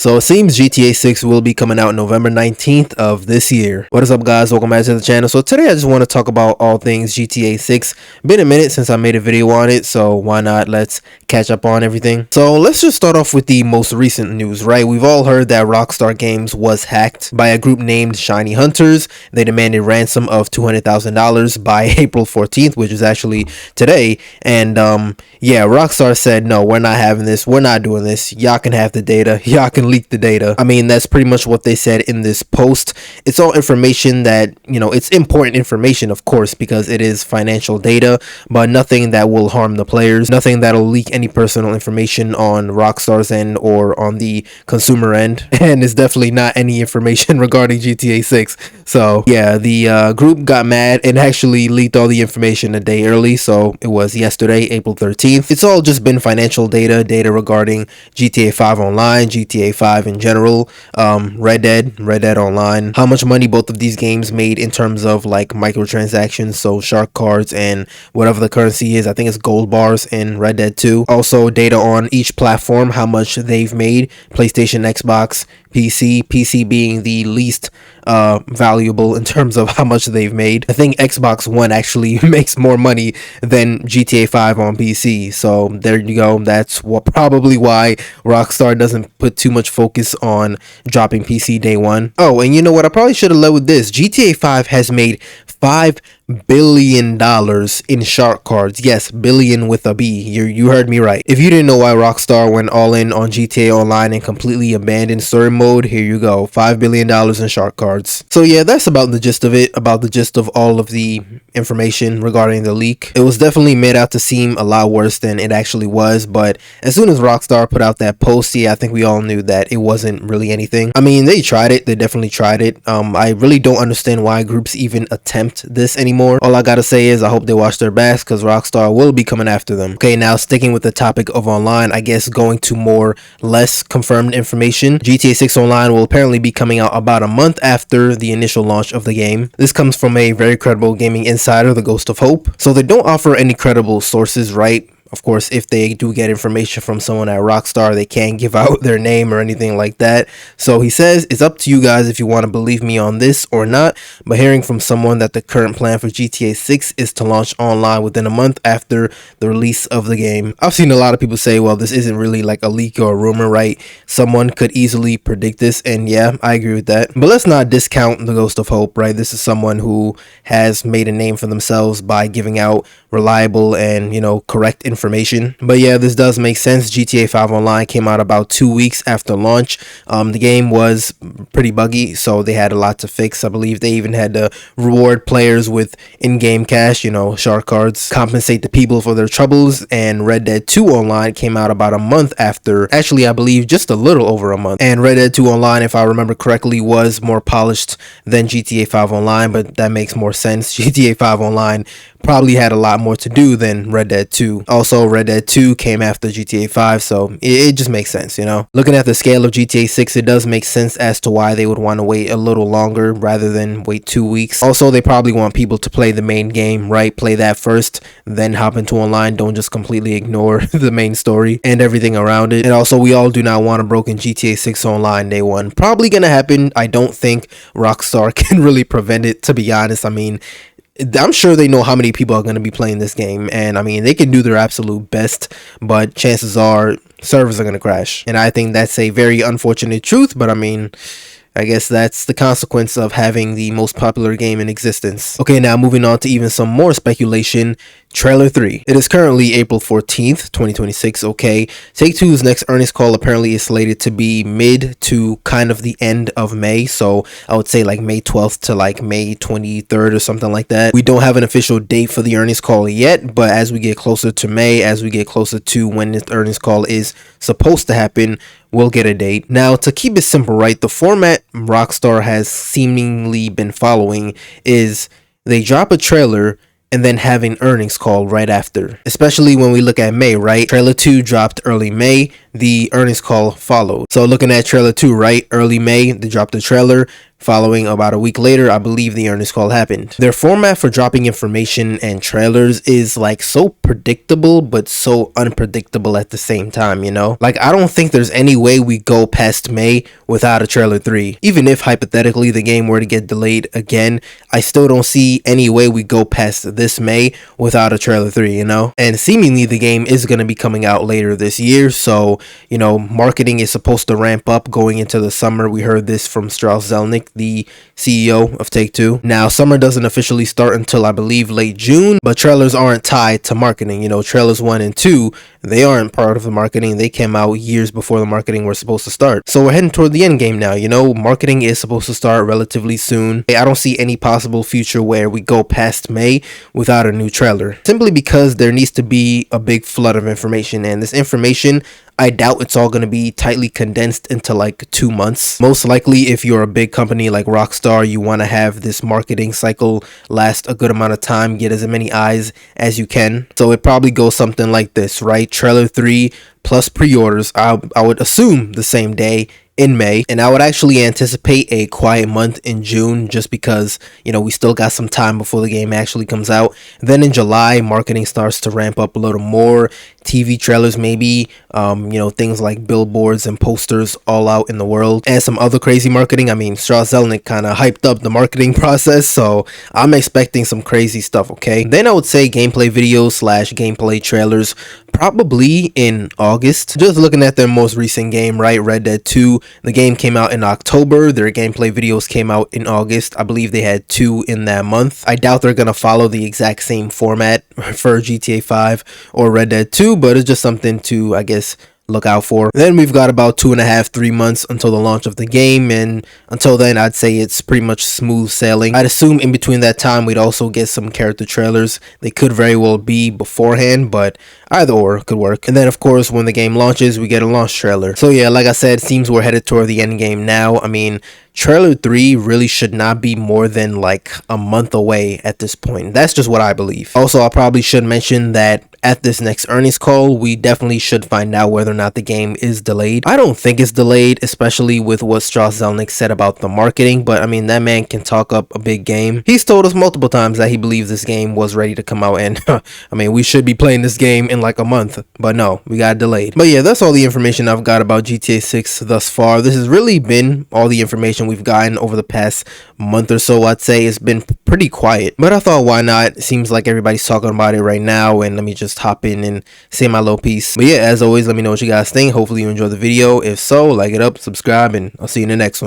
So it seems GTA 6 will be coming out November 19th of this year. What is up, guys? Welcome back to the channel. So today I just want to talk about all things GTA 6. Been a minute since I made a video on it, so why not let's catch up on everything. So let's just start off with the most recent news, right? We've all heard that Rockstar Games was hacked by a group named Shiny Hunters. They demanded ransom of $200,000 by April 14th, which is actually today. And yeah, Rockstar said, no, we're not having this. We're not doing this. Y'all can have the data. Y'all can leak the data. I mean, that's pretty much what they said in this post. It's all information that, you know, it's important information, of course, because it is financial data, but nothing that will harm the players, nothing that'll leak any personal information on Rockstar's end or on the consumer end, and it's definitely not any information regarding GTA 6. So yeah, the group got mad and actually leaked all the information a day early, so it was yesterday, April 13th. It's all just been financial data regarding GTA 5 Online, GTA 5 in general, Red Dead Online, how much money both of these games made in terms of like microtransactions, so shark cards and whatever the currency is. I think it's gold bars in Red Dead 2. Also data on each platform, how much they've made, PlayStation, Xbox, PC being the least valuable in terms of how much they've made. I think Xbox One actually makes more money than GTA 5 on PC. So there you go. That's probably why Rockstar doesn't put too much focus on dropping PC day one. Oh, and you know what? I probably should have led with this. GTA 5 has made $5 billion in shark cards. Yes, billion with a B. You heard me right. If you didn't know why Rockstar went all in on GTA Online and completely abandoned story mode, here you go. $5 billion in shark cards. So yeah, that's about the gist of it, about the gist of all of the information regarding the leak. It was definitely made out to seem a lot worse than it actually was, but as soon as Rockstar put out that post, yeah, I think we all knew that it wasn't really anything. I mean, they tried it. They definitely tried it. I really don't understand why groups even attempt this anymore. All I gotta say is I hope they watch their backs, because Rockstar will be coming after them. Okay, now sticking with the topic of online, I guess going to more less confirmed information. GTA 6 Online will apparently be coming out about a month after the initial launch of the game. This comes from a very credible gaming insider, the Ghost of Hope. So they don't offer any credible sources, right? Of course, if they do get information from someone at Rockstar, they can't give out their name or anything like that. So he says, it's up to you guys if you want to believe me on this or not, but hearing from someone that the current plan for GTA 6 is to launch online within a month after the release of the game. I've seen a lot of people say, well, this isn't really like a leak or a rumor, right? Someone could easily predict this, and yeah, I agree with that. But let's not discount the Ghost of Hope, right? This is someone who has made a name for themselves by giving out reliable and, you know, correct information. But yeah, this does make sense. GTA 5 Online came out about 2 weeks after launch. The game was pretty buggy, so they had a lot to fix. I believe they even had to reward players with in-game cash, you know, shark cards, compensate the people for their troubles. And Red Dead 2 Online came out about a month after, actually I believe just a little over a month. And Red Dead 2 Online, if I remember correctly, was more polished than GTA 5 Online, but that makes more sense. GTA 5 Online probably had a lot more to do than Red Dead 2. Also, Red Dead 2 came after GTA 5, so it just makes sense, you know. Looking at the scale of GTA 6, it does make sense as to why they would want to wait a little longer rather than wait 2 weeks. Also, they probably want people to play the main game, right? Play that first, then hop into online. Don't just completely ignore the main story and everything around it. And also, we all do not want a broken GTA 6 Online day one. Probably gonna happen. I don't think Rockstar can really prevent it, to be honest. I mean, I'm sure they know how many people are going to be playing this game, and I mean, they can do their absolute best, but chances are servers are going to crash. And I think that's a very unfortunate truth, but I mean, I guess that's the consequence of having the most popular game in existence. Okay, now moving on to even some more speculation. Trailer 3. It is currently April 14th, 2026, okay? Take-Two's next earnings call apparently is slated to be mid to kind of the end of May, so I would say like May 12th to like May 23rd or something like that. We don't have an official date for the earnings call yet, but as we get closer to May, as we get closer to when this earnings call is supposed to happen, we'll get a date. Now, to keep it simple, right, the format Rockstar has seemingly been following is they drop a trailer and then have an earnings call right after. Especially when we look at May, right? Trailer 2 dropped early May, the earnings call followed. So looking at trailer 2, right? Early May, they dropped the trailer. Following about a week later, I believe the earnings call happened. Their format for dropping information and trailers is like so predictable, but so unpredictable at the same time, you know? Like, I don't think there's any way we go past May without a trailer 3. Even if hypothetically the game were to get delayed again, I still don't see any way we go past this May without a trailer 3, you know? And seemingly the game is going to be coming out later this year, so, you know, marketing is supposed to ramp up going into the summer. We heard this from Strauss Zelnick, the CEO of Take-Two. Now, summer doesn't officially start until I believe late June, but trailers aren't tied to marketing. You know, trailers 1 and 2, they aren't part of the marketing. They came out years before the marketing was supposed to start. So we're heading toward the end game now. You know, marketing is supposed to start relatively soon. I don't see any possible future where we go past May without a new trailer, simply because there needs to be a big flood of information, and this information, I doubt it's all going to be tightly condensed into like 2 months. Most likely, if you're a big company like Rockstar, you want to have this marketing cycle last a good amount of time, get as many eyes as you can. So it probably goes something like this, right? Trailer 3 plus pre-orders, I would assume the same day in May, and I would actually anticipate a quiet month in June just because, you know, we still got some time before the game actually comes out. Then in July, marketing starts to ramp up a little more. TV trailers maybe, you know, things like billboards and posters all out in the world, and some other crazy marketing. I mean, Strauss Zelnick kind of hyped up the marketing process, so I'm expecting some crazy stuff, okay? Then I would say gameplay videos / gameplay trailers probably in August. Just looking at their most recent game, right? Red Dead 2. The game came out in October. Their gameplay videos came out in August. I believe they had 2 in that month. I doubt they're gonna follow the exact same format for GTA 5 or Red Dead 2, but it's just something to, I guess, look out for. Then we've got about 2.5 3 months until the launch of the game, and until then I'd say it's pretty much smooth sailing. I'd assume in between that time we'd also get some character trailers. They could very well be beforehand, but either or could work. And then of course when the game launches, we get a launch trailer. So yeah, like I said, it seems we're headed toward the end game now. I mean, trailer 3 really should not be more than like a month away at this point. That's just what I believe. Also, I probably should mention that at this next earnings call, we definitely should find out whether or not the game is delayed. I don't think it's delayed, especially with what Strauss Zelnick said about the marketing, but I mean, that man can talk up a big game. He's told us multiple times that he believes this game was ready to come out, and I mean, we should be playing this game in like a month, but no, we got delayed. But yeah, that's all the information I've got about GTA 6 thus far. This has really been all the information we've gotten over the past month or so. I'd say it's been pretty quiet, but I thought, why not? It seems like everybody's talking about it right now, and let me just hop in and say my little piece. But yeah, as always, let me know what you guys think. Hopefully you enjoyed the video. If so, like it up, subscribe, and I'll see you in the next one.